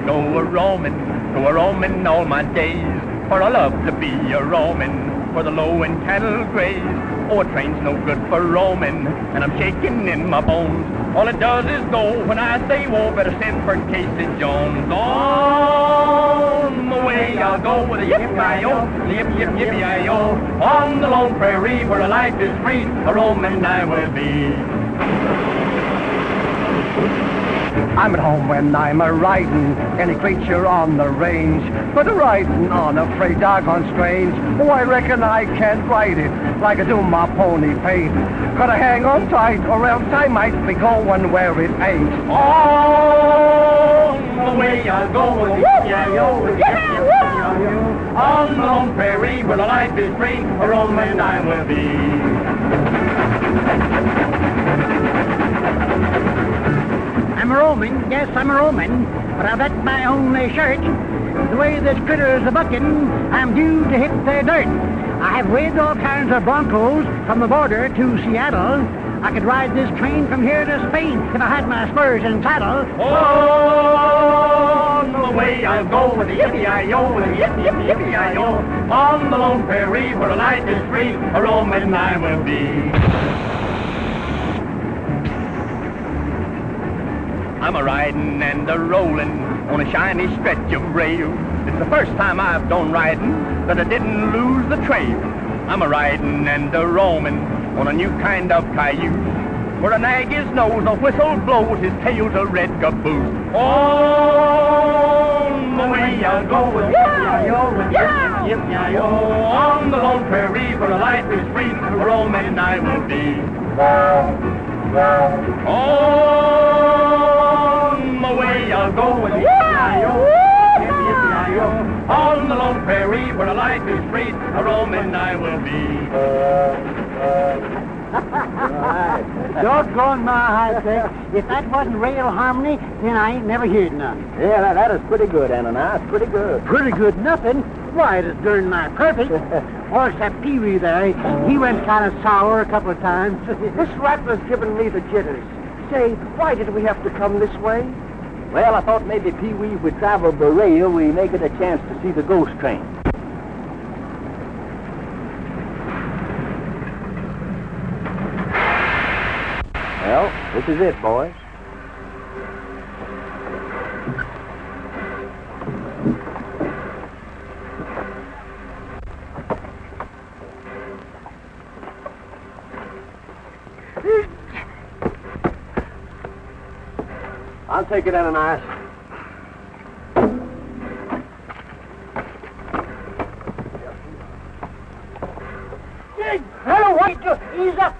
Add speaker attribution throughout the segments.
Speaker 1: go a-roaming all my days. For I love to be a-roaming, where the low-end cattle graze. Oh, a train's no good for roaming, and I'm shaking in my bones. All it does is go when I say, whoa, better send for Casey Jones. On the way I'll go with a yippee-yi-yo, yip, yip, yippee-yi-yo. On the lone prairie where the life is free, a-roaming I will be.
Speaker 2: I'm at home when I'm a-riding, any creature on the range. But a-riding on a freight doggone strange. Oh, I reckon I can't ride it like I do my pony paint. Gotta hang on tight or else I might be going where it ain't.
Speaker 1: On the way I'll go with yippee-yi-yo, yippee-yi-yo. On the lone prairie where the life is free, a-roaming I will be.
Speaker 3: I'm a roaming, yes, I'm a roaming, but I've got my only shirt. The way this critter's a-bucking, I'm due to hit the dirt. I have weighed all kinds of broncos from the border to Seattle. I could ride this train from here to Spain if I had my spurs and saddle.
Speaker 1: On the way I'll go with a yippee-yi-yo, with a yip, yip, yippee-yi-yo. On the lone prairie where the life is free, a-roaming I will be. I'm a-riding and a-rolling on a shiny stretch of rail. It's the first time I've done riding that I didn't lose the trail. I'm a-riding and a-roaming on a new kind of cayuse, where a nag his nose, a whistle blows, his tail's a red caboose. On the way I'll go with yippee-yi-yo, with yippee-yi-yo. On the lone prairie where the life is free, a-roaming I will be. On the way I'll go with yippee-yi-yo, yippee-yi-yo. On the lone prairie where the life is free, a-roaming I will be.
Speaker 3: Doggone my heart, sir. If that wasn't real harmony, then I ain't never heard none.
Speaker 4: Yeah, that is pretty good, Ananias. Pretty good.
Speaker 3: Pretty good nothing. Why, it is darn nigh perfect. Or except Pee-wee there. He went kind of sour a couple of times.
Speaker 2: This rattler's giving me the jitters. Say, why did we have to come this way?
Speaker 4: Well, I thought maybe Pee-wee, if we traveled the rail, we may get a chance to see the ghost train. Well, this is it, boys. I'll take it, Ananias.
Speaker 3: Hello, wait, ease up.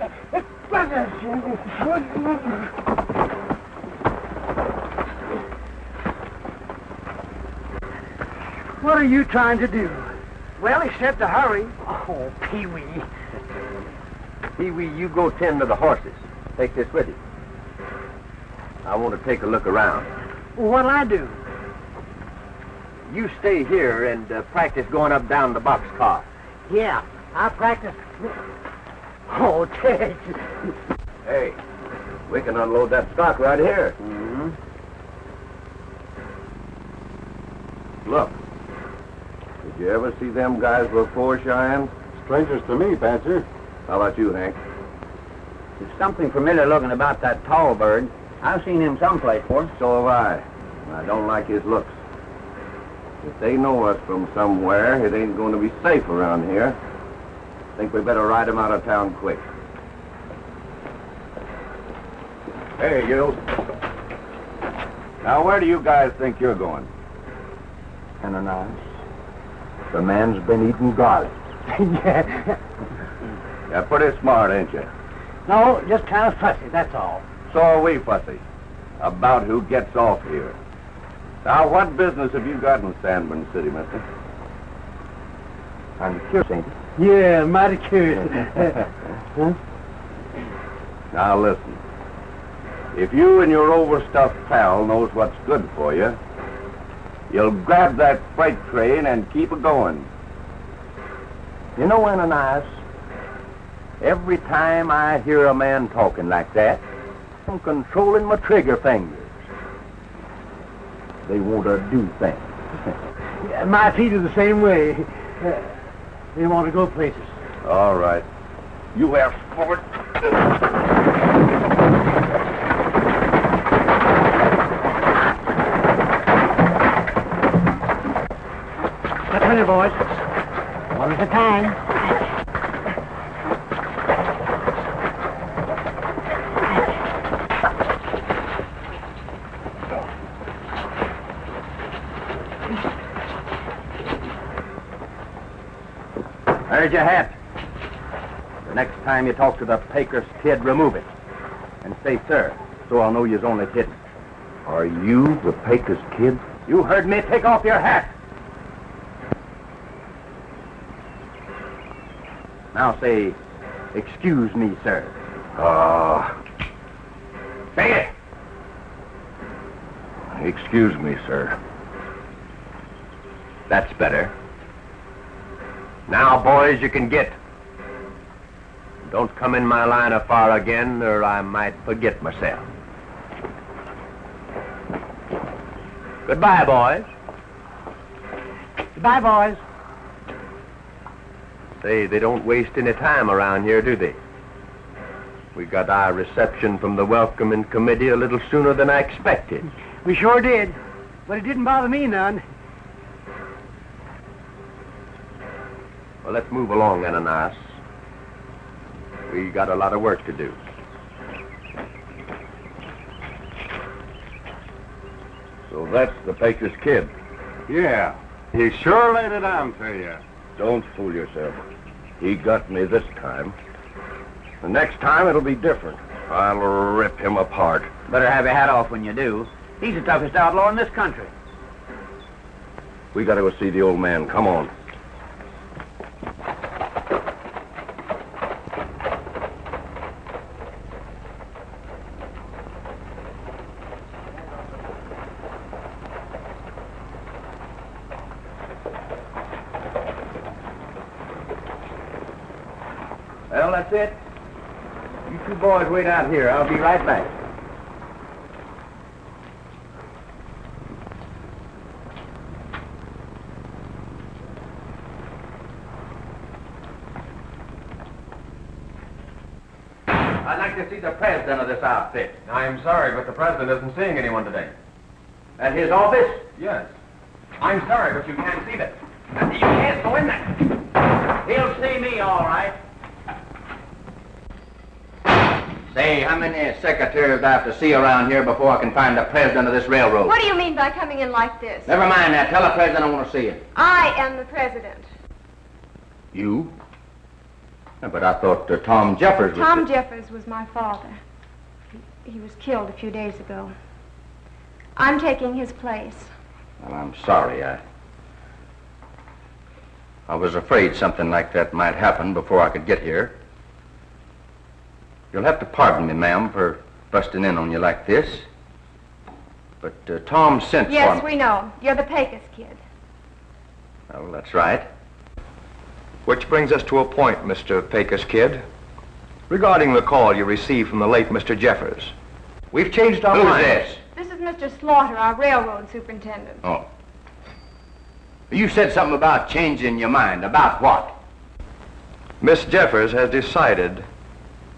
Speaker 3: What are you trying to do?
Speaker 2: Well, he said to hurry.
Speaker 3: Oh, Pee-wee.
Speaker 4: Pee-wee, you go tend to the horses. Take this with you. I want to take a look around.
Speaker 3: What'll I do?
Speaker 4: You stay here and practice going up down the boxcar.
Speaker 3: Yeah, I'll practice. Oh, Tex.
Speaker 4: Hey, we can unload that stock right here.
Speaker 3: Mm-hmm.
Speaker 4: Look, did you ever see them guys before, Cheyenne?
Speaker 5: Strangers to me, Pancher.
Speaker 4: How about you, Hank?
Speaker 6: There's something familiar looking about that tall bird. I've seen him someplace before.
Speaker 4: So have I. I don't like his looks. If they know us from somewhere, it ain't going to be safe around here. Think we better ride him out of town quick. Hey, you. Now, where do you guys think you're going?
Speaker 5: Ananias, the man's been eating garlic.
Speaker 3: Yeah.
Speaker 4: You're pretty smart, ain't you?
Speaker 3: No, just kind of fussy, that's all.
Speaker 4: So are we, Fussy, about who gets off here. Now, what business have you got in Sanborn City, mister?
Speaker 5: I'm curious, ain't it?
Speaker 3: Yeah, mighty curious. Huh?
Speaker 4: Now, listen. If you and your overstuffed pal knows what's good for you, you'll grab that freight train and keep it going.
Speaker 5: You know, Ananias, every time I hear a man talking like that, I'm controlling my trigger fingers. they want to do things.
Speaker 3: Yeah, my feet are the same way. They want to go places.
Speaker 5: All right. You have forward.
Speaker 3: That's plenty, boys. One at a time.
Speaker 5: There's your hat. The next time you talk to the Pecos kid, remove it. And say, sir, so I'll know you're only kidding. Are you the Pecos kid? You heard me. Take off your hat. Now say, excuse me, sir. Say it. Excuse me, sir. That's better. Now, boys, you can get. Don't come in my line of fire again, or I might forget myself. Goodbye, boys.
Speaker 3: Goodbye, boys.
Speaker 5: Say, they don't waste any time around here, do they? We got our reception from the welcoming committee a little sooner than I expected.
Speaker 3: We sure did. But it didn't bother me none.
Speaker 5: Well, let's move along, Ananias. We got a lot of work to do. So that's the Pecos kid.
Speaker 4: Yeah, he sure laid it on to you.
Speaker 5: Don't fool yourself. He got me this time. The next time it'll be different. I'll rip him apart.
Speaker 6: Better have your hat off when you do. He's the toughest outlaw in this country.
Speaker 5: We gotta go see the old man. Come on. Well, that's it. You two boys wait out here. I'll be right back. I'd like to see the president of this outfit.
Speaker 7: I'm sorry, but the president isn't seeing anyone today.
Speaker 5: At his office?
Speaker 7: Yes. I'm sorry, but you can't see that.
Speaker 5: You can't go in there.
Speaker 6: He'll see me, all right. Say, how many secretaries do I have to see around here before I can find the president of this railroad?
Speaker 8: What do you mean by coming in like this?
Speaker 6: Never mind that. Tell the president I want to see you.
Speaker 8: I am the president.
Speaker 5: You? But I thought Tom Jeffers was...
Speaker 8: Tom Jeffers was my father. He was killed a few days ago. I'm taking his place.
Speaker 5: Well, I'm sorry. I was afraid something like that might happen before I could get here. You'll have to pardon me, ma'am, for busting in on you like this. But Tom sent for me.
Speaker 8: Yes, we know. You're the Pecos kid.
Speaker 5: Well, that's right. Which brings us to a point, Mr. Pecos kid. Regarding the call you received from the late Mr. Jeffers. We've changed our minds.
Speaker 6: Who's this?
Speaker 8: This is Mr. Slaughter, our railroad superintendent.
Speaker 6: Oh. You said something about changing your mind. About what?
Speaker 5: Miss Jeffers has decided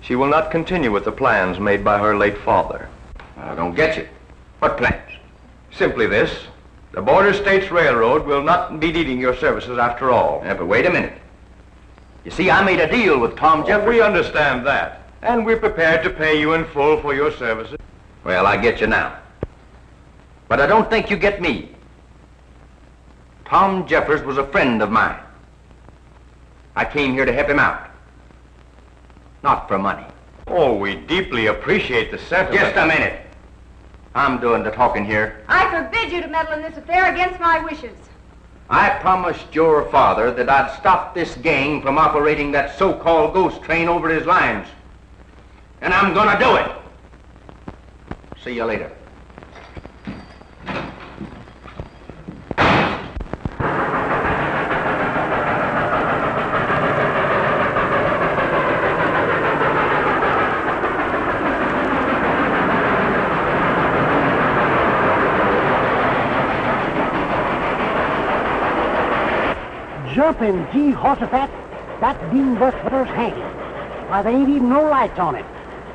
Speaker 5: she will not continue with the plans made by her late father.
Speaker 6: I don't get you. What plans?
Speaker 5: Simply this. The Border States Railroad will not be needing your services after all.
Speaker 6: Yeah, but wait a minute. You see, I made a deal with Tom Jeffers.
Speaker 5: We understand that. And we're prepared to pay you in full for your services.
Speaker 6: Well, I get you now. But I don't think you get me. Tom Jeffers was a friend of mine. I came here to help him out. Not for money.
Speaker 5: Oh, we deeply appreciate the sentiment.
Speaker 6: Just a minute. I'm doing the talking here.
Speaker 8: I forbid you to meddle in this affair against my wishes.
Speaker 6: I promised your father that I'd stop this gang from operating that so-called ghost train over his lines. And I'm gonna do it. See you later.
Speaker 3: Jumping Jehoshaphat, that beam bus there's hanging. Why, there ain't even no lights on it.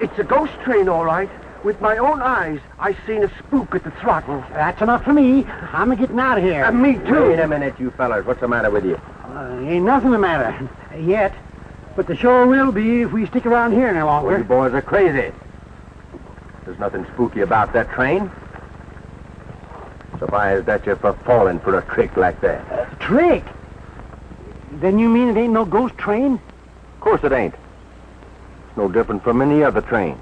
Speaker 2: It's a ghost train, all right. With my own eyes, I seen a spook at the throttle.
Speaker 3: That's enough for me. I'm getting out of here.
Speaker 2: Me too.
Speaker 5: Wait a minute, you fellers. What's the matter with you?
Speaker 3: Ain't nothing the matter. Yet. But the sure will be if we stick around here any longer.
Speaker 5: Well, you boys are crazy. There's nothing spooky about that train. Surprised at you for falling for a trick like that.
Speaker 3: Trick? Then you mean it ain't no ghost train?
Speaker 5: Of course it ain't. It's no different from any other train.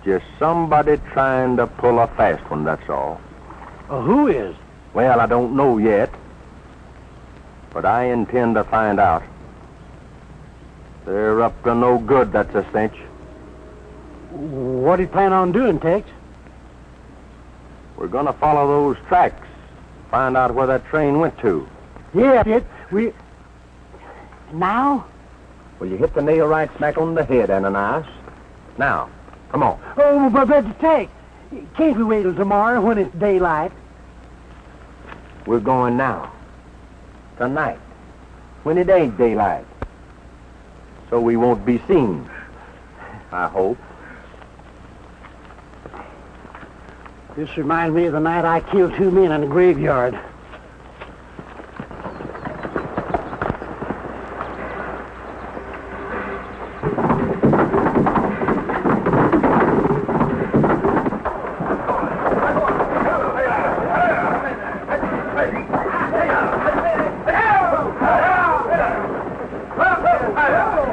Speaker 5: Just somebody trying to pull a fast one, that's all.
Speaker 3: Who is?
Speaker 5: Well, I don't know yet. But I intend to find out. They're up to no good, that's a cinch.
Speaker 3: What do you plan on doing, Tex?
Speaker 5: We're gonna follow those tracks. Find out where that train went to.
Speaker 3: Yeah, we... Now?
Speaker 5: Well, you hit the nail right smack on the head, Ananias. Now, come on.
Speaker 3: Oh, but Tex, can't we wait till tomorrow when it's daylight?
Speaker 5: We're going now. Tonight. When it ain't daylight. So we won't be seen. I hope.
Speaker 3: This reminds me of the night I killed 2 men in a graveyard.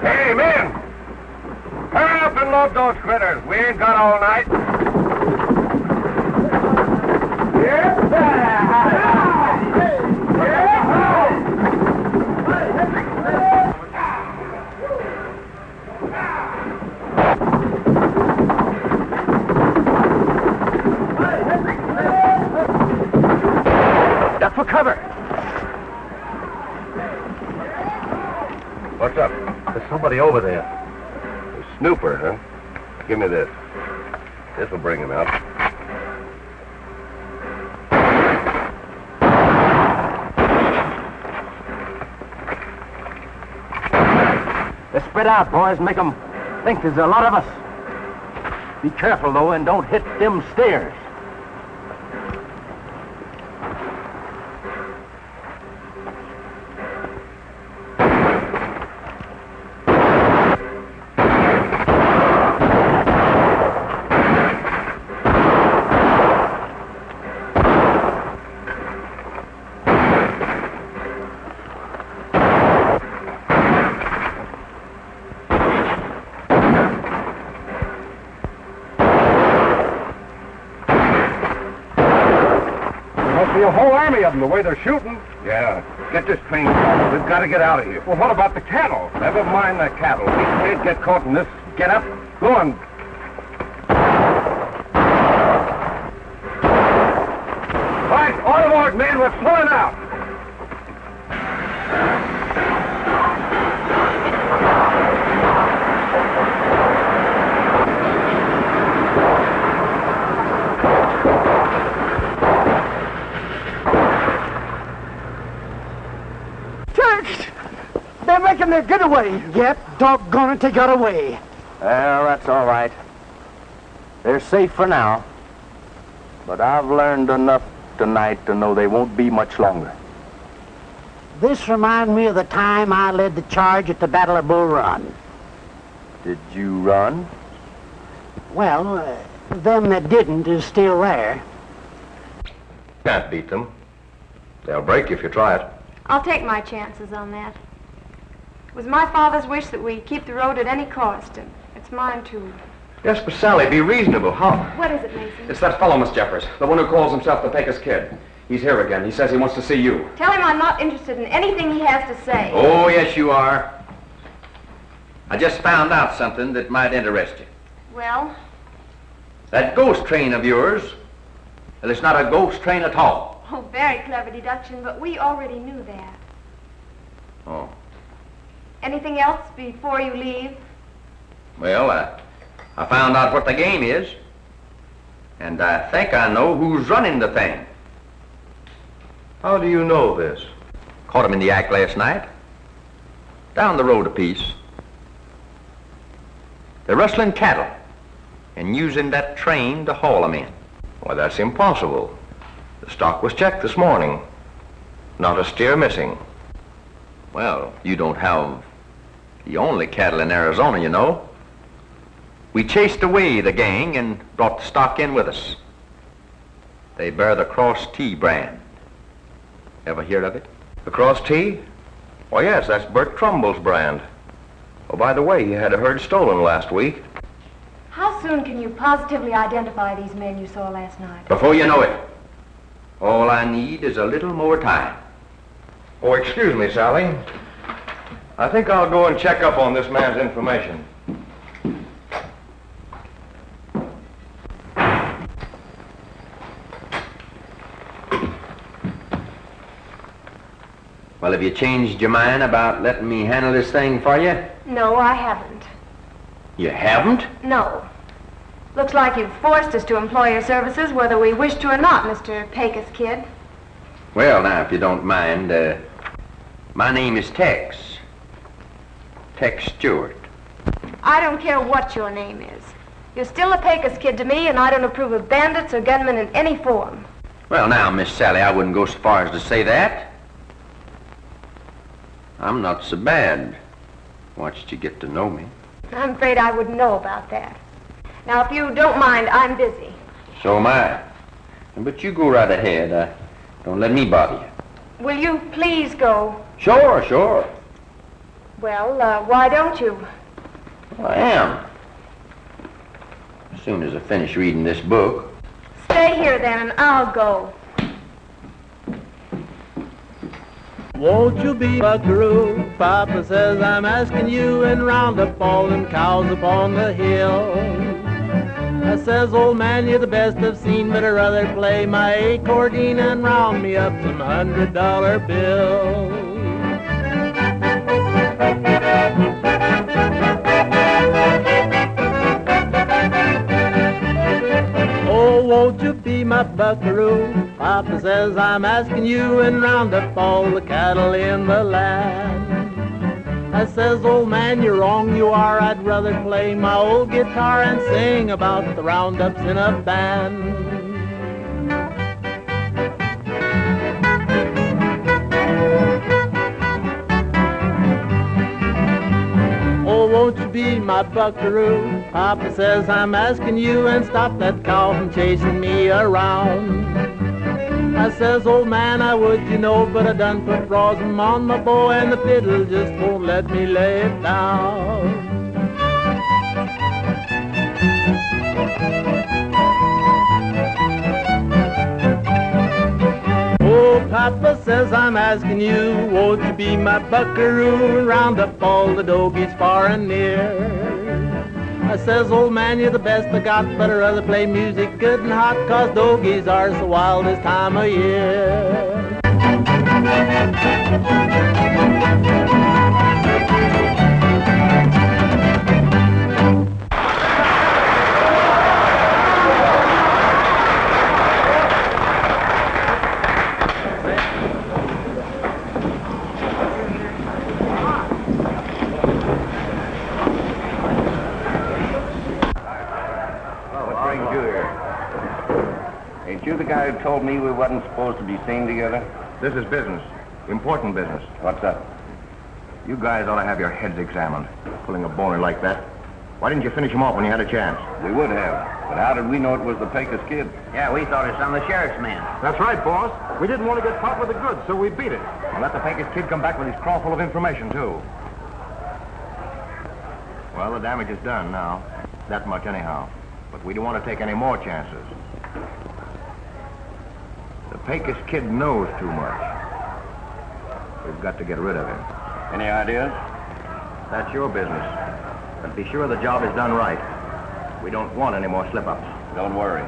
Speaker 4: Hey, men! Hurry up and load those critters. We ain't got all night.
Speaker 5: Duck for cover.
Speaker 4: What's up?
Speaker 5: There's somebody over there.
Speaker 4: A snooper, huh? Give me this. This will bring him out.
Speaker 5: Let's spread out, boys, and make them think there's a lot of us. Be careful, though, and don't hit them stairs.
Speaker 2: A whole army of them, the way they're shooting.
Speaker 4: Yeah. Get this train started. We've got to get out of here.
Speaker 2: Well, what about the cattle?
Speaker 4: Never mind the cattle. We can't get caught in this. Get up. Go on. Right, all aboard, men. We're pulling out.
Speaker 3: They're making their getaway. Yep, doggone it, they got away.
Speaker 5: Well, that's all right. They're safe for now. But I've learned enough tonight to know they won't be much longer.
Speaker 3: This reminds me of the time I led the charge at the Battle of Bull Run.
Speaker 5: Did you run?
Speaker 3: Well, them that didn't is still there.
Speaker 7: Can't beat them. They'll break you if you try it.
Speaker 8: I'll take my chances on that. It was my father's wish that we keep the road at any cost, and it's mine too.
Speaker 7: Yes, but Sally, be reasonable. How?
Speaker 8: What is it, Mason?
Speaker 7: It's that fellow, Miss Jeffers, the one who calls himself the Pecos Kid. He's here again. He says he wants to see you.
Speaker 8: Tell him I'm not interested in anything he has to say.
Speaker 6: Oh, yes, you are. I just found out something that might interest you.
Speaker 8: Well?
Speaker 6: That ghost train of yours, well, it's not a ghost train at all.
Speaker 8: Oh, very clever deduction, but we already knew that.
Speaker 6: Oh.
Speaker 8: Anything else before you leave?
Speaker 6: Well, I found out what the game is, and I think I know who's running the thing.
Speaker 7: How do you know this?
Speaker 6: Caught him in the act last night. Down the road a piece. They're rustling cattle and using that train to haul them in.
Speaker 9: Why, that's impossible. The stock was checked this morning. Not a steer missing.
Speaker 6: Well, you don't have the only cattle in Arizona, you know. We chased away the gang and brought the stock in with us. They bear the Cross T brand. Ever heard of it?
Speaker 9: The Cross T? Why, yes, that's Bert Trumbull's brand. Oh, by the way, he had a herd stolen last week.
Speaker 8: How soon can you positively identify these men you saw last night?
Speaker 6: Before you know it. All I need is a little more time.
Speaker 9: Oh, excuse me, Sally. I think I'll go and check up on this man's information.
Speaker 6: Well, have you changed your mind about letting me handle this thing for you?
Speaker 8: No, I haven't.
Speaker 6: You haven't?
Speaker 8: No. Looks like you've forced us to employ your services whether we wish to or not, Mr. Pecos Kid.
Speaker 6: Well, now, if you don't mind, my name is Tex. Tex Stewart.
Speaker 8: I don't care what your name is. You're still a Pecos Kid to me, and I don't approve of bandits or gunmen in any form.
Speaker 6: Well, now, Miss Sally, I wouldn't go so far as to say that. I'm not so bad, once you get to know me.
Speaker 8: I'm afraid I wouldn't know about that. Now, if you don't mind, I'm busy.
Speaker 6: So am I. But you go right ahead. Don't let me bother you.
Speaker 8: Will you please go?
Speaker 6: Sure, sure.
Speaker 8: Well, why don't you?
Speaker 6: Well, I am. As soon as I finish reading this book.
Speaker 8: Stay here then, and I'll go.
Speaker 10: Won't you be buckaroo? Papa says I'm asking you, and round up all them cows upon the hill. I says, old man, you're the best I've seen, but I'd rather play my accordion and round me up some $100 bills. Oh, won't you be my buckaroo? Papa says I'm asking you, and round up all the cattle in the land. I says, old man, you're wrong, you are. I'd rather play my old guitar and sing about the roundups in a band. Oh, won't you be my buckaroo? Papa says I'm asking you, and stop that cow from chasing me around. I says, old man, I would, you know, but I done put rosin on my bow, and the fiddle just won't let me lay it down. Oh, Papa says I'm asking you, won't you be my buckaroo and round up all the dogies far and near? I says, old man, you're the best I got, but I'd rather play music good and hot, 'cause dogies are the wildest time of year.
Speaker 4: You the guy who told me we wasn't supposed to be seen together?
Speaker 9: This is business. Important business.
Speaker 4: What's up?
Speaker 9: You guys ought to have your heads examined. Pulling a boner like that. Why didn't you finish him off when you had a chance?
Speaker 4: We would have. But how did we know it was the Pecos Kid?
Speaker 5: Yeah, we thought it was some of the sheriff's men.
Speaker 9: That's right, boss. We didn't want to get caught with the goods, so we beat it. And let the Pecos Kid come back with his craw full of information, too. Well, the damage is done now. That much anyhow. But we don't want to take any more chances. The Pecos Kid knows too much. We've got to get rid of him.
Speaker 4: Any ideas?
Speaker 9: That's your business. But be sure the job is done right. We don't want any more slip-ups.
Speaker 4: Don't worry.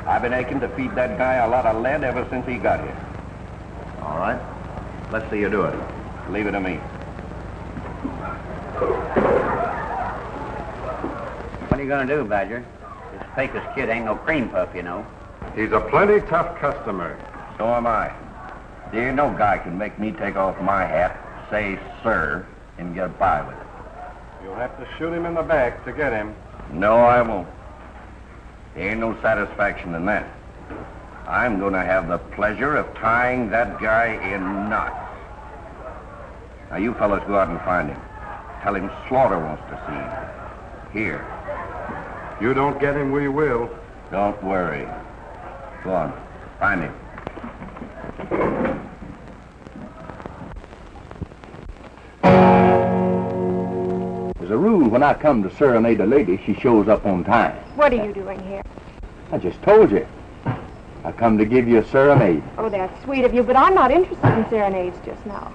Speaker 4: I've been aching to feed that guy a lot of lead ever since he got here.
Speaker 9: All right. Let's see you do it.
Speaker 4: Leave it to me.
Speaker 5: What are you going to do, Badger? This Pecos Kid ain't no cream puff, you know.
Speaker 11: He's a plenty tough customer.
Speaker 4: So am I. There ain't no guy can make me take off my hat, say sir, and get by with it.
Speaker 9: You'll have to shoot him in the back to get him.
Speaker 4: No, I won't. There ain't no satisfaction in that. I'm going to have the pleasure of tying that guy in knots. Now, you fellas go out and find him. Tell him Slaughter wants to see him. Here.
Speaker 9: If you don't get him, we will.
Speaker 4: Don't worry. Go on. Find him.
Speaker 5: There's a rule when I come to serenade a lady, she shows up on time.
Speaker 8: What are you doing here?
Speaker 5: I just told you. I come to give you a serenade.
Speaker 8: Oh, that's sweet of you, but I'm not interested in serenades just now.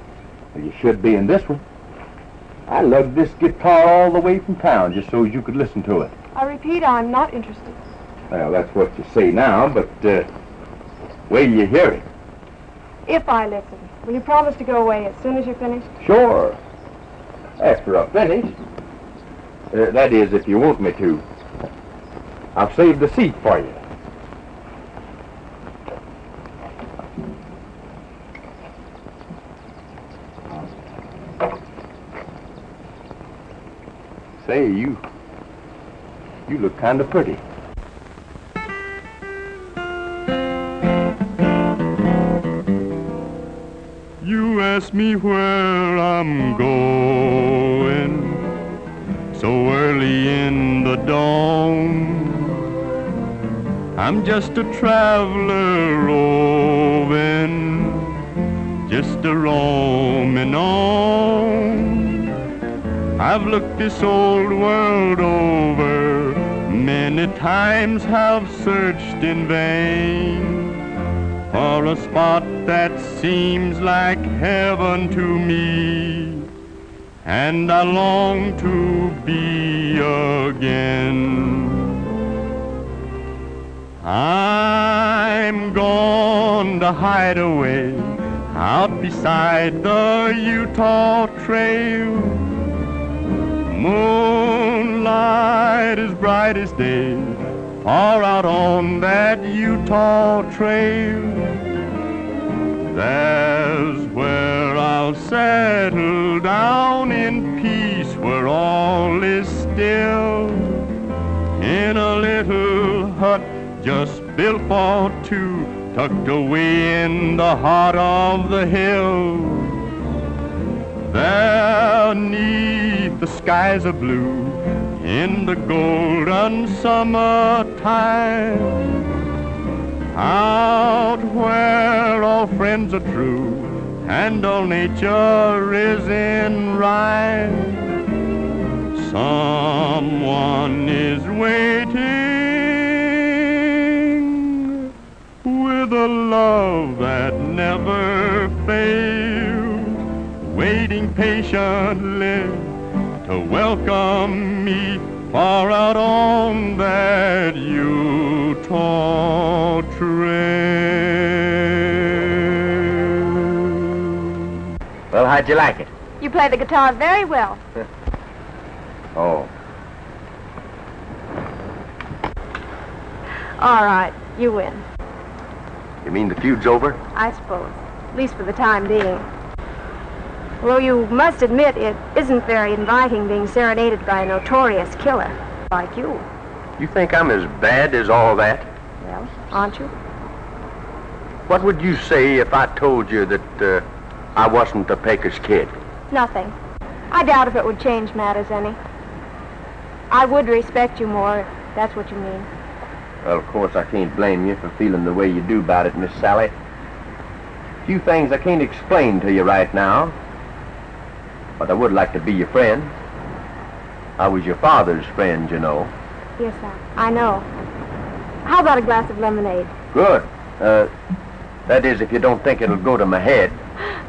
Speaker 5: Well, you should be in this one. I lugged this guitar all the way from town just so you could listen to it.
Speaker 8: I repeat, I'm not interested.
Speaker 5: Well, that's what you say now, but wait till you hear it.
Speaker 8: If I listen, will you promise to go away as soon as you're finished?
Speaker 5: Sure. After I finish. That is, if you want me to. I've saved the seat for you. Say, you look kind of pretty.
Speaker 1: You ask me where I'm going so early in the dawn. I'm just a traveler roving, just a roaming on. I've looked this old world over, many times have searched in vain for a spot that seems like heaven to me, and I long to be again. I'm going to hide away out beside the Utah Trail. Moonlight is bright as day, far out on that Utah Trail. There's where I'll settle down in peace, where all is still, in a little hut just built for two, tucked away in the heart of the hill. There 'neath the skies of blue, in the golden summertime, out where all friends are true and all nature is in rhyme, someone is waiting with a love that never fails, waiting patiently to welcome me far out on that Utah Trail.
Speaker 5: Well, how'd you like it?
Speaker 8: You play the guitar very well.
Speaker 5: Oh.
Speaker 8: All right, you win.
Speaker 5: You mean the feud's over?
Speaker 8: I suppose, at least for the time being. Although you must admit it isn't very inviting being serenaded by a notorious killer like you.
Speaker 5: You think I'm as bad as all that?
Speaker 8: Well, aren't you?
Speaker 5: What would you say if I told you that I wasn't the Pecos Kid?
Speaker 8: Nothing. I doubt if it would change matters any. I would respect you more, if that's what you mean.
Speaker 5: Well, of course, I can't blame you for feeling the way you do about it, Miss Sally. Few things I can't explain to you right now, but I would like to be your friend. I was your father's friend, you know.
Speaker 8: Yes, I know. How about a glass of lemonade?
Speaker 5: Good. That is, if you don't think it'll go to my head.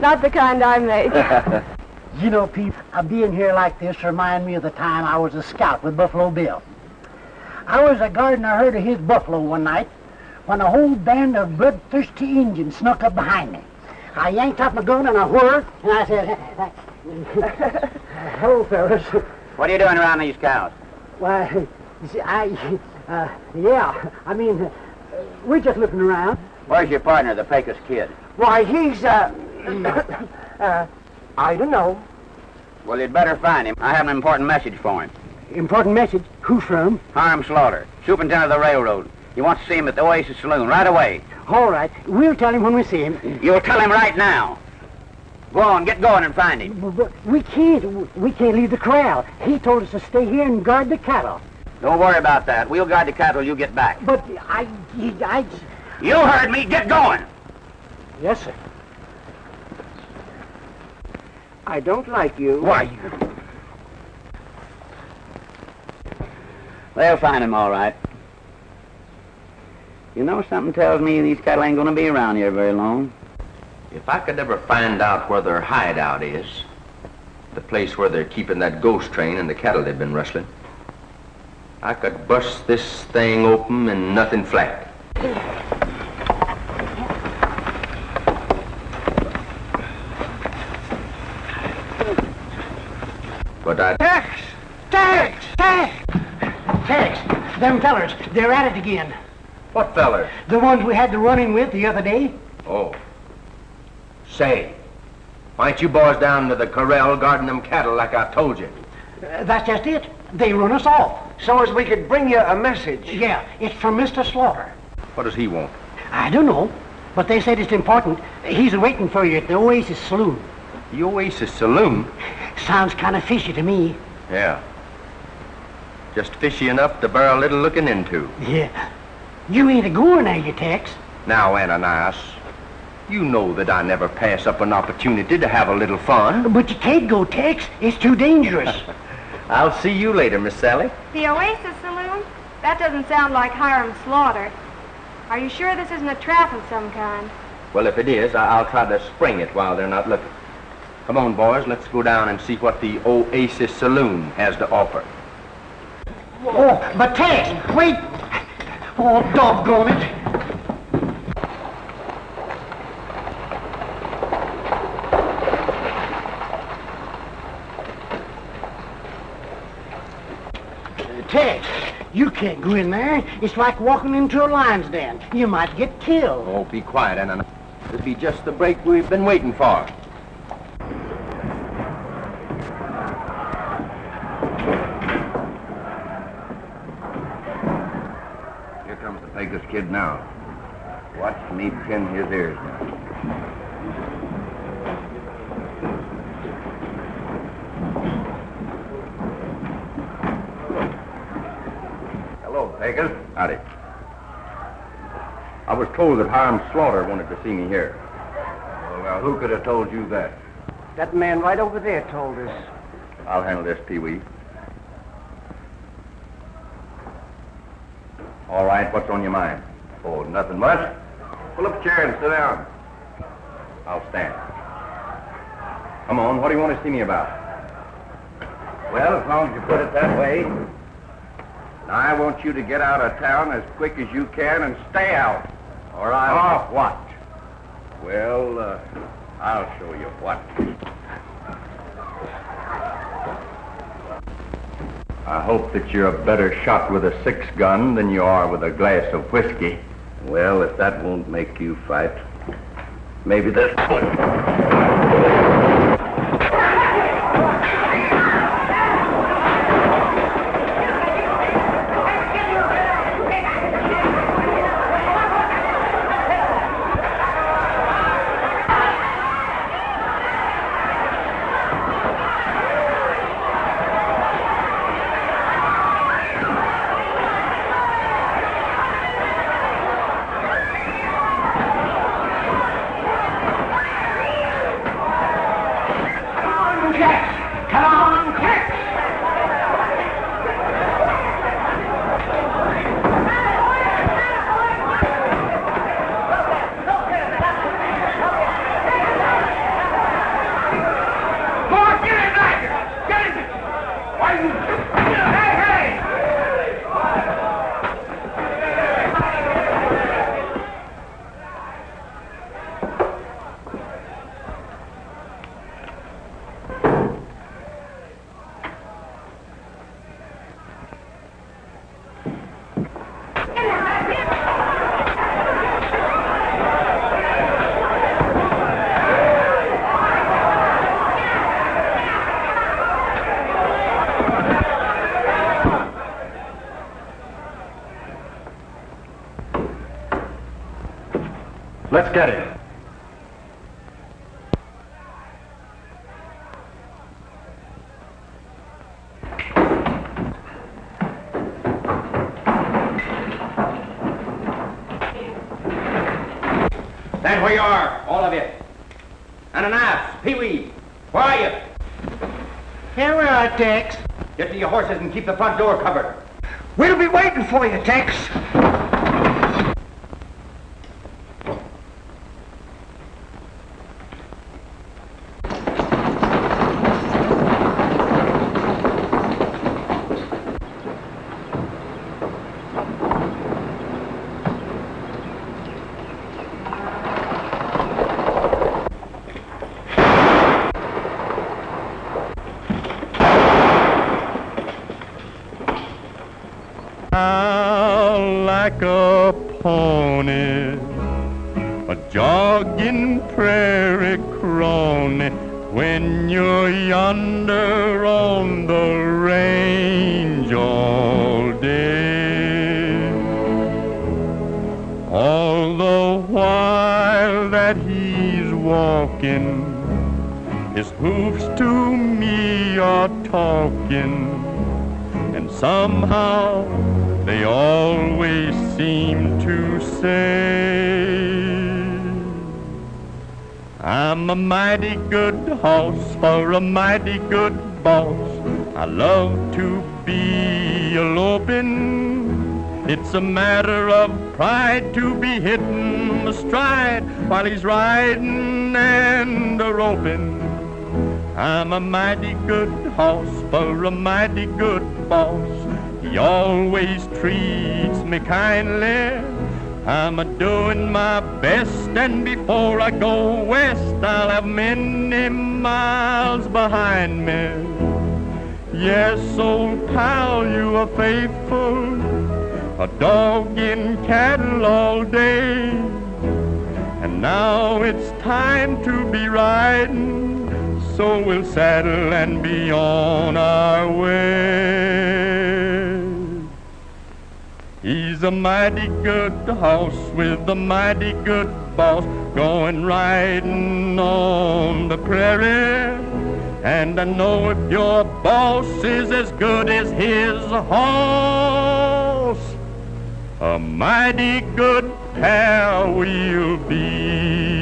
Speaker 8: Not the kind I make.
Speaker 3: You know, Pete, being here like this reminds me of the time I was a scout with Buffalo Bill. I was guarding a herd of his buffalo one night when a whole band of bloodthirsty Indians snuck up behind me. I yanked up my gun and I whirred, and I said, hello, fellas.
Speaker 11: What are you doing around these cows?
Speaker 3: Why, you see, we're just looking around.
Speaker 11: Where's your partner, the Pecos Kid?
Speaker 3: Why, he's, I don't know.
Speaker 11: Well, you'd better find him. I have an important message for him.
Speaker 3: Important message? Who from?
Speaker 11: Hiram Slaughter, superintendent of the railroad. He wants to see him at the Oasis Saloon right away.
Speaker 3: All right. We'll tell him when we see him.
Speaker 11: You'll tell him right now. Go on, get going and find him.
Speaker 3: But we can't. We can't leave the corral. He told us to stay here and guard the cattle.
Speaker 11: Don't worry about that. We'll guard the cattle till you get back.
Speaker 3: But I...
Speaker 11: You heard me. Get going.
Speaker 3: Yes, sir. I don't like you.
Speaker 11: Why? They'll find him all right. You know, something tells me these cattle ain't gonna be around here very long.
Speaker 6: If I could ever find out where their hideout is, the place where they're keeping that ghost train and the cattle they've been rustling, I could bust this thing open and nothing flat. But I...
Speaker 3: Tex! Tex! Tex! Tex! Them fellers, they're at it again.
Speaker 6: What fellers?
Speaker 3: The ones we had the run-in with the other day.
Speaker 6: Oh. Say, why ain't you boys down to the corral guarding them cattle like I told you?
Speaker 3: That's just it. They run us off.
Speaker 2: So as we could bring you a message.
Speaker 3: Yeah, it's from Mr. Slaughter.
Speaker 6: What does he want?
Speaker 3: I don't know, but they said it's important. He's waiting for you at the Oasis Saloon.
Speaker 6: The Oasis Saloon?
Speaker 3: Sounds kind of fishy to me.
Speaker 6: Yeah. Just fishy enough to bear a little looking into.
Speaker 3: Yeah. You ain't a-going, are you, Tex?
Speaker 6: Now, Ananias, you know that I never pass up an opportunity to have a little fun.
Speaker 3: But you can't go, Tex. It's too dangerous.
Speaker 6: I'll see you later, Miss Sally.
Speaker 8: The Oasis Saloon? That doesn't sound like Hiram Slaughter. Are you sure this isn't a trap of some kind?
Speaker 6: Well, if it is, I'll try to spring it while they're not looking. Come on, boys, let's go down and see what the Oasis Saloon has to offer.
Speaker 3: Oh, but Tex, wait! Oh, doggone it! Tex, you can't go in there. It's like walking into a lion's den. You might get killed.
Speaker 6: Oh, be quiet, Ananias. This'll be just the break we've been waiting for.
Speaker 4: Here comes the Pecos Kid now. Watch me pin his ears now. Hello, Pecos.
Speaker 6: Howdy. I was told that Hiram Slaughter wanted to see me here.
Speaker 4: Well, now, who could have told you that?
Speaker 2: That man right over there told us.
Speaker 6: I'll handle this, Pee-wee. All right, what's on your mind?
Speaker 4: Oh, nothing much. Pull up a chair and sit down.
Speaker 6: I'll stand. Come on, what do you want to see me about?
Speaker 4: Well, as long as you put it that way. Now, I want you to get out of town as quick as you can and stay out. Or I'll...
Speaker 6: Oh, what?
Speaker 4: Well, I'll show you what.
Speaker 6: I hope that you're a better shot with a 6-gun than you are with a glass of whiskey.
Speaker 4: Well, if that won't make you fight, maybe this one.
Speaker 5: Let's get him.
Speaker 11: Stand where you are, all of you. Ananias, Pee-wee, where are you?
Speaker 3: Here we are, Tex.
Speaker 11: Get to your horses and keep the front door covered.
Speaker 2: We'll be waiting for you, Tex.
Speaker 1: Like a pony, a jogging prairie crony, when you're yonder on the range all day. All the while that he's walking, his hoofs to me are talking, and somehow they always seem to say, I'm a mighty good horse for a mighty good boss. I love to be eloping. It's a matter of pride to be hitting the stride while he's riding and a-roping. I'm a mighty good horse for a mighty good boss. He always treats me kindly. I'm a-doing my best, and before I go west, I'll have many miles behind me. Yes, old pal, you are faithful, a dog in cattle all day. And now it's time to be riding, so we'll saddle and be on our way. He's a mighty good horse with a mighty good boss, going riding on the prairie. And I know if your boss is as good as his horse, a mighty good pair we'll be.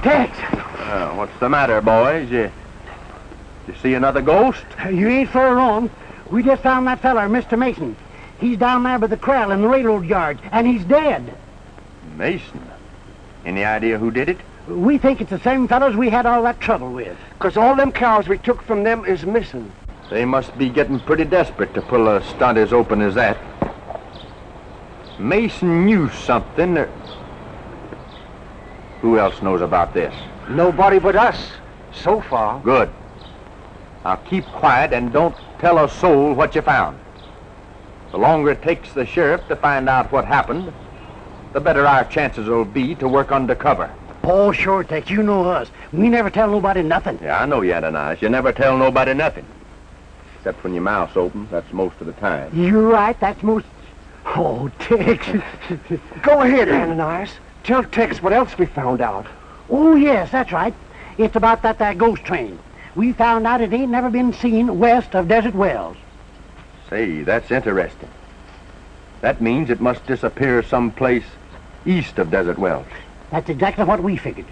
Speaker 2: Tex!
Speaker 5: What's the matter, boys? You see another ghost?
Speaker 3: You ain't far wrong. We just found that feller, Mr. Mason. He's down there by the corral in the railroad yard, and he's dead.
Speaker 5: Mason? Any idea who did it?
Speaker 3: We think it's the same fellows we had all that trouble with.
Speaker 2: 'Cause all them cows we took from them is missing.
Speaker 5: They must be getting pretty desperate to pull a stunt as open as that. Mason knew something. Who else knows about this?
Speaker 2: Nobody but us, so far.
Speaker 5: Good. Now keep quiet and don't tell a soul what you found. The longer it takes the sheriff to find out what happened, the better our chances will be to work undercover.
Speaker 3: Oh, sure, Tex, you know us. We never tell nobody nothing.
Speaker 5: Yeah, I know you, Ananias. You never tell nobody nothing. Except when your mouth's open. That's most of the time.
Speaker 3: You're right, that's most... Oh, Tex.
Speaker 2: Go ahead, Ananias. Tell Tex what else we found out.
Speaker 3: Oh, yes, that's right. It's about that there ghost train. We found out it ain't never been seen west of Desert Wells.
Speaker 5: Say, that's interesting. That means it must disappear someplace east of Desert Wells.
Speaker 3: That's exactly what we figured.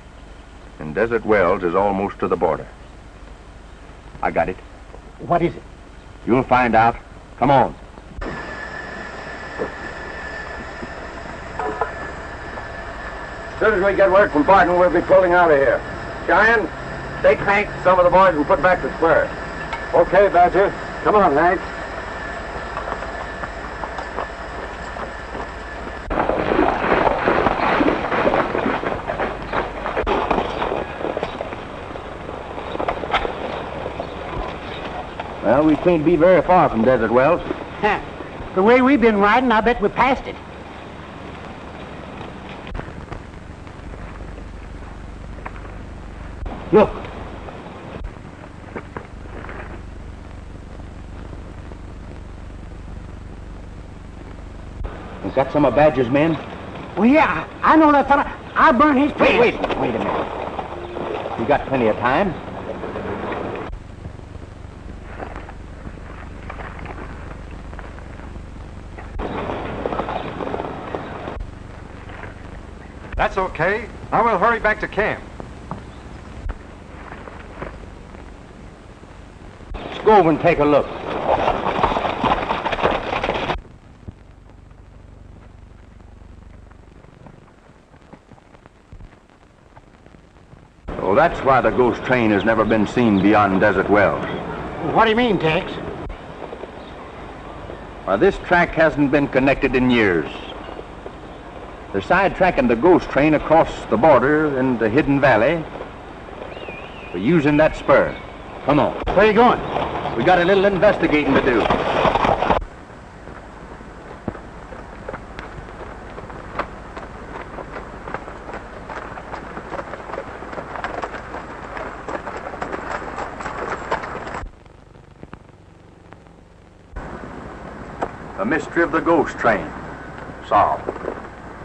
Speaker 5: And Desert Wells is almost to the border. I got it.
Speaker 3: What is it?
Speaker 5: You'll find out. Come on. As soon as we get word from Barton, we'll be pulling out of here. Cheyenne, take Hank, some of the boys, and put back the square. Okay, Badger. Come on, Hank. Well, we can't be very far from Desert Wells.
Speaker 3: Huh. The way we've been riding, I bet we passed it.
Speaker 5: Look. Is that some of Badger's men?
Speaker 3: Well, yeah, I know that fella. I'll burn his pants.
Speaker 5: Wait a minute. You got plenty of time.
Speaker 12: That's okay. I will hurry back to camp.
Speaker 5: Let's go over and take a look. Oh, that's why the ghost train has never been seen beyond Desert Wells.
Speaker 3: What do you mean, Tex?
Speaker 5: Why, this track hasn't been connected in years. They're sidetracking the ghost train across the border into Hidden Valley. We're using that spur. Come on.
Speaker 3: Where are you going?
Speaker 5: We got a little investigating to do. The mystery of the ghost train. Solved.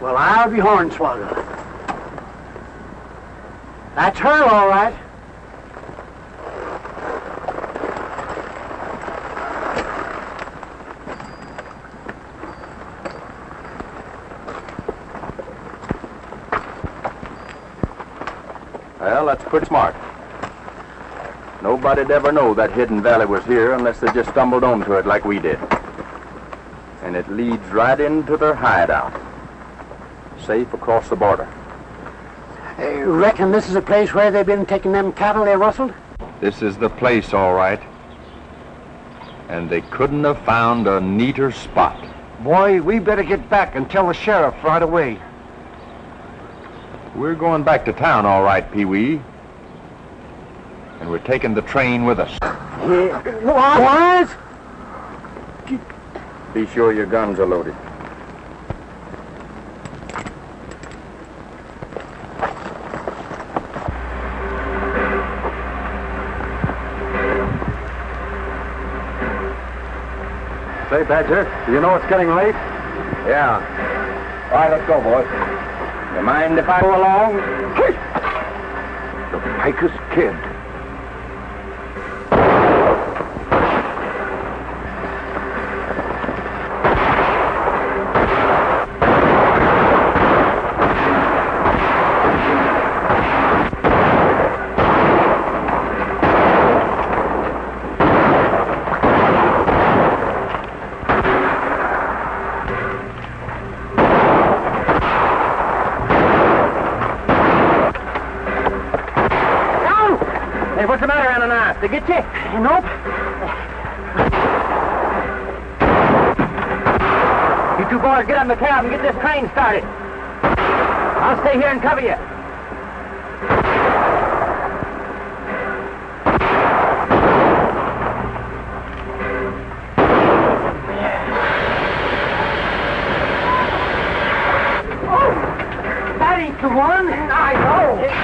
Speaker 3: Well, I'll be hornswoggled. That's her, all right.
Speaker 5: Well, that's pretty smart. Nobody'd ever know that Hidden Valley was here unless they just stumbled onto it like we did. And it leads right into their hideout. Safe across the border.
Speaker 3: Reckon this is a place where they've been taking them cattle they rustled?
Speaker 5: This is the place, all right. And they couldn't have found a neater spot.
Speaker 2: Boy, we better get back and tell the sheriff right away.
Speaker 5: We're going back to town, all right, Pee-wee. And we're taking the train with us.
Speaker 3: What?
Speaker 5: Be sure your guns are loaded.
Speaker 12: Say, Badger, do you know it's getting late?
Speaker 5: Yeah. All right, let's go, boys. You mind if I go along?
Speaker 2: The Pecos Kid.
Speaker 3: What's the matter, Ananias? They get you? Nope. You two boys get up in the cab and get this train started. I'll stay here and cover you. Oh, that ain't the one. I know.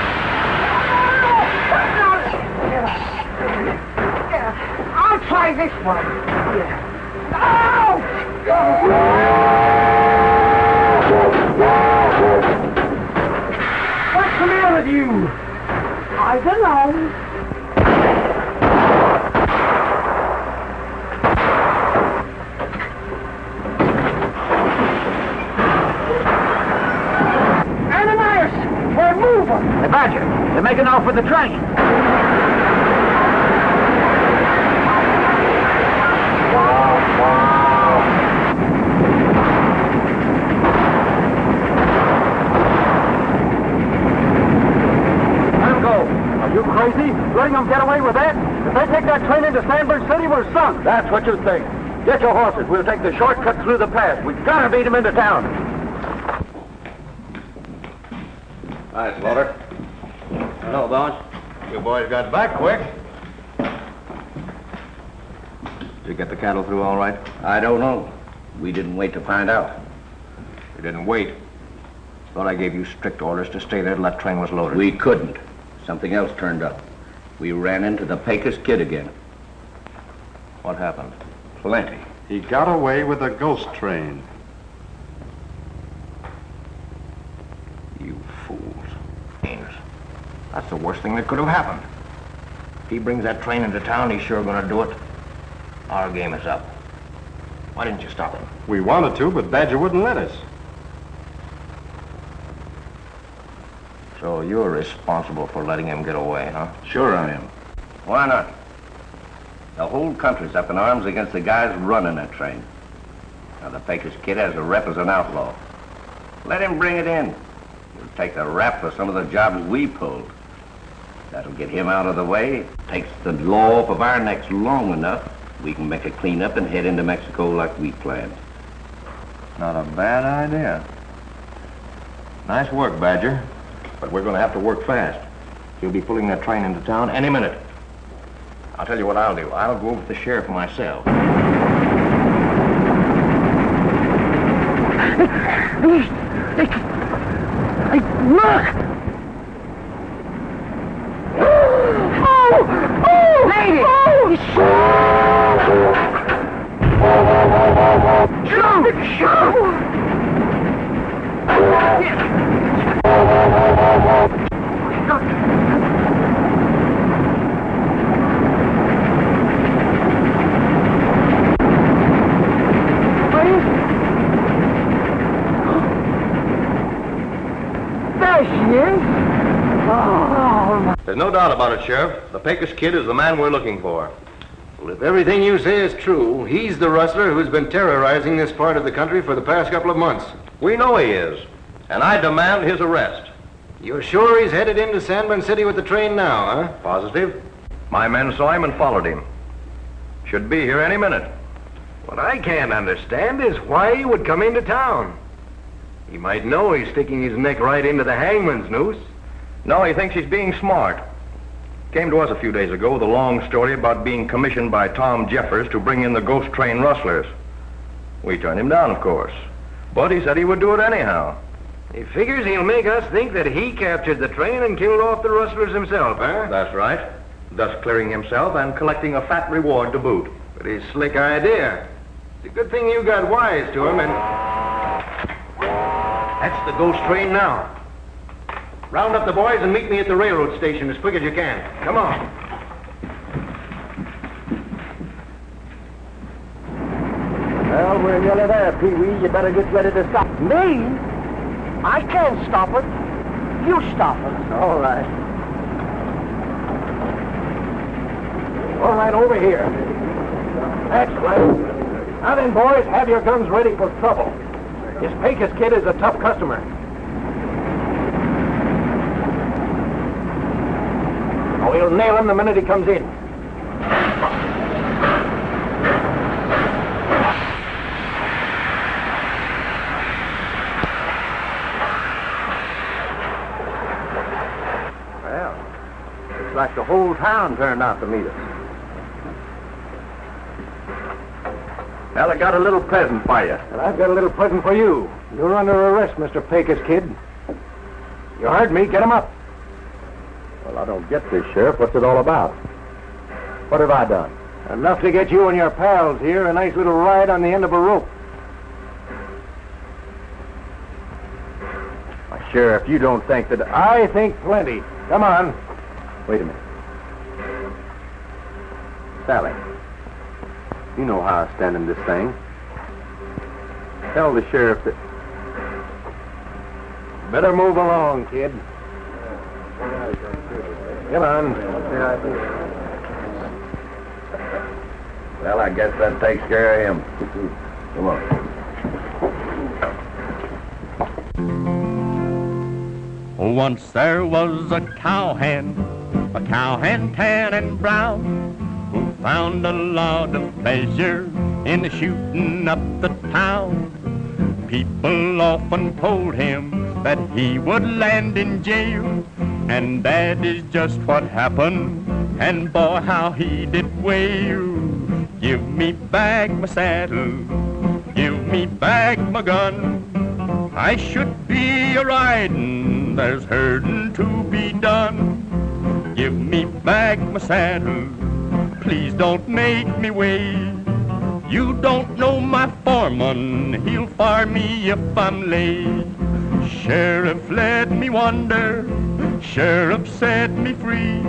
Speaker 3: I'll try this one. Ow! What's the matter with you? I don't know. Ananias, we're moving.
Speaker 5: Hey, Badger, they're making off with the train.
Speaker 12: You crazy? Letting them get away with that? If they take that train into Sandburg City, we're sunk.
Speaker 5: That's what you think. Get your horses. We'll take the shortcut through the pass. We've got to beat them into town. Hi, Slaughter.
Speaker 4: Hello, boss.
Speaker 5: You boys got back quick.
Speaker 4: Did you get the cattle through all right? I don't know. We didn't wait to find out.
Speaker 9: You didn't wait.
Speaker 4: Thought I gave you strict orders to stay there till that train was loaded.
Speaker 11: We couldn't. Something else turned up. We ran into the Pecos Kid again.
Speaker 9: What happened?
Speaker 11: Plenty.
Speaker 12: He got away with a ghost train.
Speaker 9: That's the worst thing that could have happened. If he brings that train into town, he's sure going to do it. Our game is up. Why didn't you stop him?
Speaker 12: We wanted to, but Badger wouldn't let us.
Speaker 9: So you're responsible for letting him get away, huh?
Speaker 4: Sure I am. Why not? The whole country's up in arms against the guys running that train. Now, the Pecos Kid has a rep as an outlaw. Let him bring it in. He'll take the rap for some of the jobs we pulled. That'll get him out of the way. Takes the law off of our necks long enough. We can make a clean-up and head into Mexico like we planned.
Speaker 9: Not a bad idea. Nice work, Badger. But we're going to have to work fast. He'll be pulling that train into town any minute. I'll tell you what I'll do. I'll go over to the sheriff myself.
Speaker 3: Look! Oh! Lady! Shoot! There she is.
Speaker 9: There's no doubt about it, Sheriff. The Pecos Kid is the man we're looking for.
Speaker 13: Well, if everything you say is true, he's the rustler who's been terrorizing this part of the country for the past couple of months.
Speaker 9: We know he is, and I demand his arrest.
Speaker 13: You're sure he's headed into Sanborn City with the train now, huh?
Speaker 9: Positive. My men saw him and followed him. Should be here any minute.
Speaker 5: What I can't understand is why he would come into town. He might know he's sticking his neck right into the hangman's noose.
Speaker 9: No, he thinks he's being smart. Came to us a few days ago with a long story about being commissioned by Tom Jeffers to bring in the ghost train rustlers. We turned him down, of course. But he said he would do it anyhow.
Speaker 5: He figures he'll make us think that he captured the train and killed off the rustlers himself, huh?
Speaker 9: That's right. Thus clearing himself and collecting a fat reward to boot.
Speaker 5: Pretty slick idea. It's a good thing you got wise to him and... That's the ghost train now. Round up the boys and meet me at the railroad station as quick as you can. Come on.
Speaker 2: Well, we're nearly there, Pee-wee. You better get ready to stop. Me? I can't stop it. You stop it. All right.
Speaker 12: All right, over here. That's right. Now then, boys, have your guns ready for trouble. This Pecos Kid is a tough customer. Oh, we'll nail him the minute he comes in.
Speaker 5: Well, looks like the whole town turned out to meet us. Well, I got a little present for you.
Speaker 12: And I've got a little present for you. You're under arrest, Mr. Pecos Kid. You heard me. Get him up.
Speaker 5: Well, I don't get this, Sheriff. What's it all about? What have I done?
Speaker 12: Enough to get you and your pals here a nice little ride on the end of a rope.
Speaker 5: Why, Sheriff, you don't think that...
Speaker 12: I think plenty. Come on.
Speaker 5: Wait a minute. Sally, you know how I stand in this thing. Tell the sheriff that...
Speaker 12: Better move along, kid. Come on.
Speaker 4: Well, I guess that takes care of him. Come on.
Speaker 1: Once there was a cowhand tan and brown, who found a lot of pleasure in shooting up the town. People often told him that he would land in jail, and that is just what happened, and boy, how he did wail. Give me back my saddle, give me back my gun. I should be a-riding, there's herding to be done. Give me back my saddle, please don't make me wait. You don't know my foreman, he'll fire me if I'm late. Sheriff, let me wander, sheriff set me free.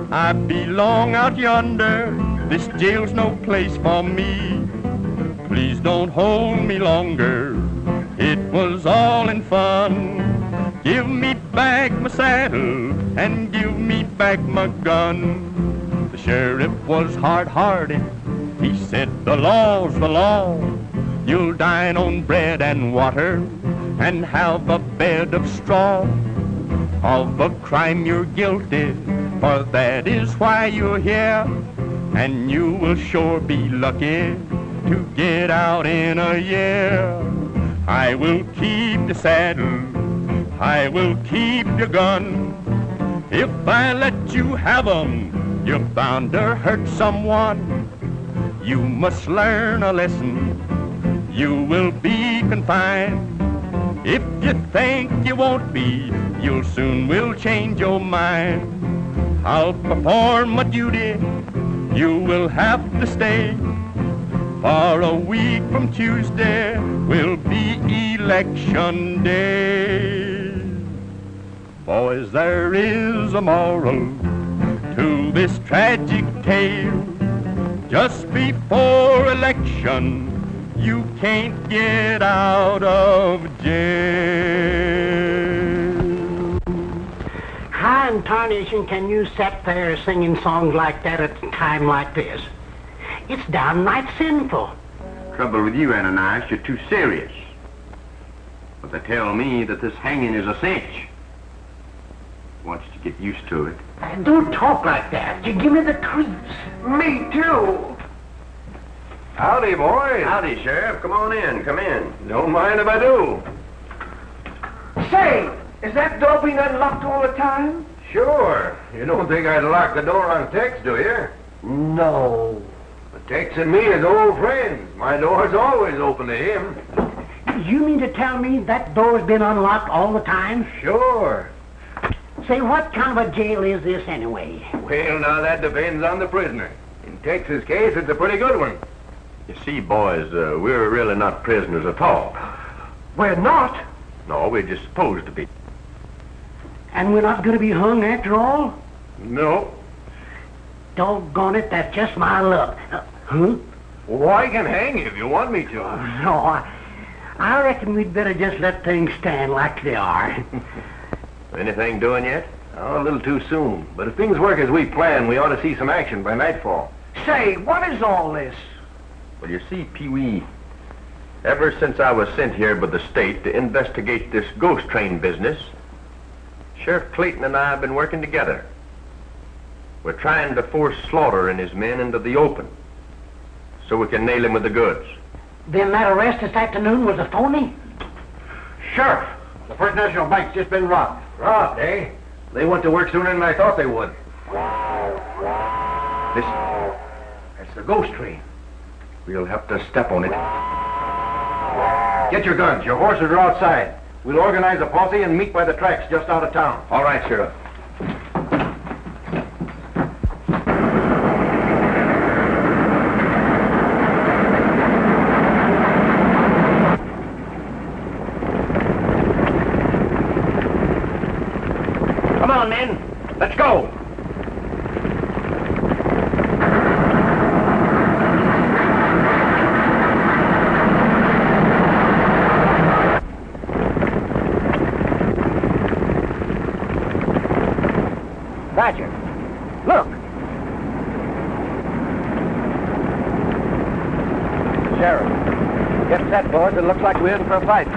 Speaker 1: I belong out yonder, this jail's no place for me. Please don't hold me longer, it was all in fun. Give me back my saddle and give me back my gun. The sheriff was hard-hearted, he said the law's the law. You'll dine on bread and water and have a bed of straw. Of a crime you're guilty, for that is why you're here. And you will sure be lucky to get out in a year. I will keep the saddle, I will keep your gun. If I let you have 'em, you're bound to hurt someone. You must learn a lesson, you will be confined. If you think you won't be, you soon will change your mind. I'll perform my duty, you will have to stay. For a week from Tuesday will be election day. Boys, there is a moral to this tragic tale. Just before election, you can't get out of jail.
Speaker 3: How in tarnation can you sit there singing songs like that at a time like this? It's downright sinful.
Speaker 4: Trouble with you, Ananias, you're too serious. But they tell me that this hanging is a cinch. Wants to get used to it.
Speaker 3: Don't talk like that. You give me the creeps.
Speaker 12: Me too. Howdy, boys.
Speaker 9: Howdy, Sheriff. Come on in. Come in.
Speaker 12: Don't mind if I do.
Speaker 2: Say, is that door being unlocked all the time?
Speaker 12: Sure. You don't think I'd lock the door on Tex, do you?
Speaker 2: No.
Speaker 12: But Tex and me is old friends. My door's always open to him.
Speaker 3: You mean to tell me that door's been unlocked all the time?
Speaker 12: Sure.
Speaker 3: Say, what kind of a jail is this anyway?
Speaker 12: Well, now that depends on the prisoner. In Tex's case, it's a pretty good one.
Speaker 9: You see, boys, we're really not prisoners at all.
Speaker 2: We're not.
Speaker 9: No, we're just supposed to be.
Speaker 3: And we're not going to be hung after all?
Speaker 12: No.
Speaker 3: Doggone it, that's just my luck. Huh?
Speaker 12: Well, I can hang you if you want me to.
Speaker 3: No, I reckon we'd better just let things stand like they are.
Speaker 9: Anything doing yet?
Speaker 12: Oh, a little too soon. But if things work as we plan, we ought to see some action by nightfall.
Speaker 2: Say, what is all this?
Speaker 9: Well, you see, Pee-wee, ever since I was sent here by the state to investigate this ghost train business, Sheriff Clayton and I have been working together. We're trying to force Slaughter and his men into the open so we can nail him with the goods.
Speaker 3: Then that arrest this afternoon was a phony?
Speaker 12: Sheriff, the First National Bank's just been robbed. Robbed, eh? They went to work sooner than I thought they would.
Speaker 9: Listen,
Speaker 12: That's the ghost train.
Speaker 9: we'll have to step on it.
Speaker 12: Get your guns. Your horses are outside. We'll organize a posse and meet by the tracks just out of town.
Speaker 9: All right, Sheriff.
Speaker 12: Come on, men. Let's go.
Speaker 2: Badger, look. Sheriff, get set, boys. It looks like we're in for a fight.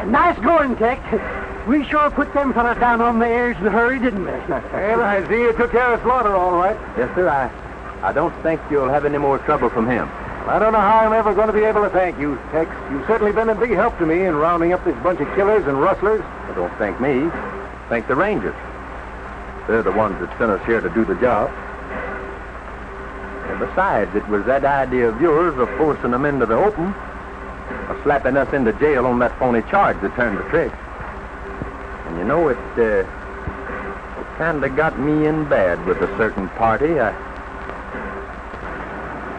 Speaker 3: Nice going, Tex. We sure put them fellas down on the airs in a hurry, didn't we?
Speaker 12: Well, I see you took care of Slaughter all right.
Speaker 5: Yes, sir. I don't think you'll have any more trouble from him.
Speaker 12: I don't know how I'm ever going to be able to thank you, Tex. You've certainly been a big help to me in rounding up this bunch of killers and rustlers.
Speaker 5: Well, don't thank me. Thank the Rangers. They're the ones that sent us here to do the job. And besides, it was that idea of yours of forcing them into the open, of slapping us into jail on that phony charge that turned the trick. And you know, it kind of got me in bad with a certain party.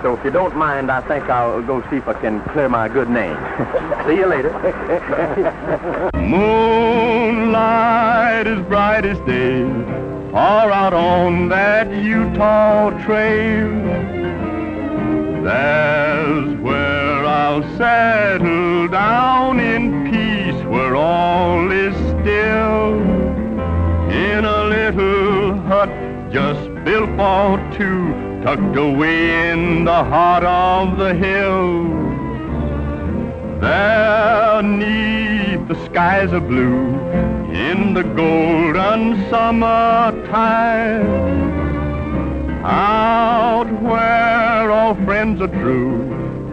Speaker 5: So if you don't mind, I think I'll go see if I can clear my good name. See you later.
Speaker 1: Moonlight is bright as day, far out on that Utah trail. There's where I'll settle down in peace, where all is still, in a little hut just built for two, tucked away in the heart of the hill. There, 'neath the skies of blue, in the golden summertime, out where all friends are true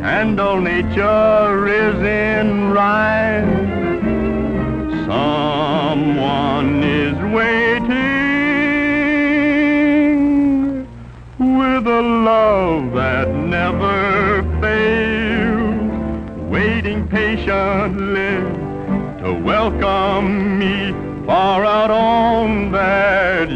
Speaker 1: and all nature is in rhyme, someone is waiting with a love that never fails, waiting patiently to welcome me far out on that